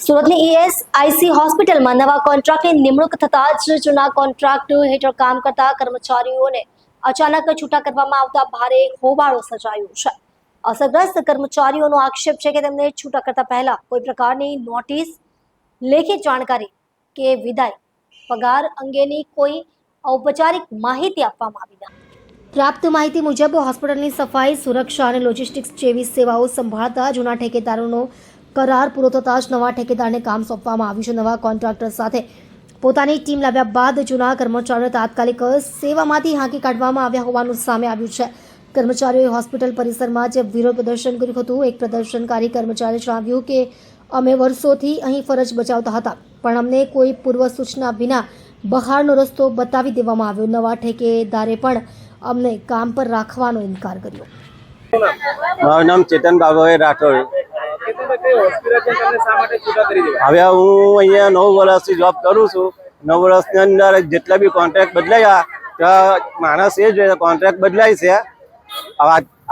સુરતની ESIC હોસ્પિટલમાં નવા કોન્ટ્રાક્ટની નિમણૂક થતા જ જૂના કોન્ટ્રાક્ટ હેઠળ કામ કરતા કર્મચારીઓને અચાનક છૂટા કરવામાં આવતા ભારે હોબાળો સર્જાયો છે। અસરગ્રસ્ત કર્મચારીઓનો આક્ષેપ છે કે તેમને છૂટા કરતા પહેલા કોઈ પ્રકારની નોટિસ, લેખિત જાણકારી કે વિદાય પગાર અંગેની કોઈ ઔપચારિક માહિતી આપવામાં આવી નથી। પ્રાપ્ત માહિતી મુજબ હોસ્પિટલની સફાઈ, સુરક્ષા અને લોજિસ્ટિક્સ જેવી સેવાઓ સંભાળતા જૂના ઠેકેદારોનો કરાર પૂરો થતાં જ નવા ઠેકેદારને કામ સોંપવામાં આવ્યું છે। નવા કોન્ટ્રાક્ટર સાથે પોતાની ટીમ લાવ્યા બાદ જૂના કર્મચારીઓને તાત્કાલિક સેવામાંથી હાંકી કાઢવામાં આવ્યા હોવાનું સામે આવ્યું છે। કર્મચારીઓએ હોસ્પિટલ પરિસરમાં જ વિરોધ પ્રદર્શન કર્યું હતું। એક પ્રદર્શનકારી કર્મચારીએ જણાવ્યું કે અમે વર્ષોથી અહીં ફરજ બજાવતા હતા, પણ અમને કોઈ પૂર્વ સૂચના વિના બહારનો રસ્તો બતાવી દેવામાં આવ્યો। નવા ઠેકેદારે પણ અમને કામ પર રાખવાનો ઇનકાર કર્યો। મારું નામ ચેતન બાબાભાઈ રાઠોડ। હવે હું અહીંયા 9 વર્ષથી જોબ કરું છું। 9 વર્ષની અંદર જેટલા બી કોન્ટ્રાક્ટ બદલાયા ત્યાં માણસ એ જ કોન્ટ્રાક્ટ બદલાય છે।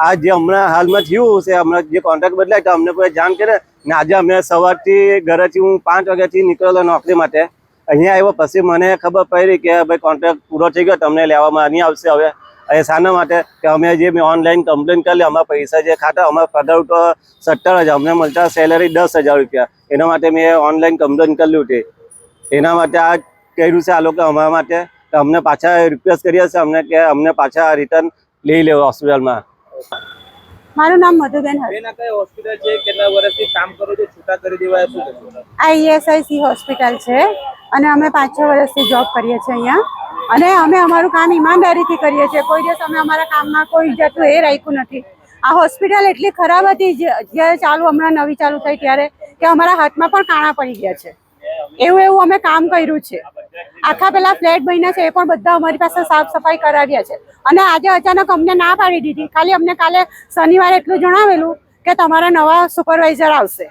આ જે હમણાં હાલમાં થયું છે, હમણાં જે કોન્ટ્રાક્ટ બદલાય તો અમને કોઈ જાણ કરે ને આજે અમને સવારથી ઘરેથી હું 5 વાગ્યાથી નીકળેલો નોકરી માટે। અહીંયા આવ્યો પછી મને ખબર પડી કે ભાઈ કોન્ટ્રાક્ટ પૂરો થઈ ગયો, તમને લેવામાં નહીં આવશે। હવે એ શાના માટે કે અમે જે મેં ઓનલાઈન કમ્પ્લેન કરી, અમારા પૈસા જે ખાતા અમારા પગાર તો 17,000, અમને મળતા સેલરી 10,000 રૂપિયા। એના માટે મેં ઓનલાઈન કમ્પ્લેન કરેલું હતી। એના માટે આ કર્યું છે આ લોકો અમારા માટે। અમને પાછા રિક્વેસ્ટ કરીએ છીએ અમને કે અમને પાછા રિટર્ન લઈ લેવો હોસ્પિટલમાં। મારું નામ મધુબેન હર। કઈ હોસ્પિટલ છે, કેટલા વર્ષથી કામ કરો છો, છૂટા કરી દેવાય શું થશે? આ ESIC હોસ્પિટલ છે અને અમે 5-6 વર્ષથી જોબ કરીએ છીએ અહીંયા, અને અમે અમારું કામ ઈમાનદારીથી કરીએ છીએ। કોઈ દિવસ અમે અમારા કામમાં કોઈ જાતનું એ રાખ્યું નથી। આ હોસ્પિટલ એટલી ખરાબ હતી જ્યારે હમણાં નવી ચાલુ થઈ ત્યારે કે અમારા હાથમાં પણ કાણા પડી ગયા છે। એવું અમે કામ કર્યું છે। આખા પેલા ફ્લેટ બન્યા છે એ પણ બધા અમારી પાસે સાફ સફાઈ કરાવ્યા છે, અને આજે અચાનક અમને ના પાડી દીધી। ખાલી અમને કાલે શનિવારે એટલું જણાવેલું કે તમારા નવા સુપરવાઇઝર આવશે।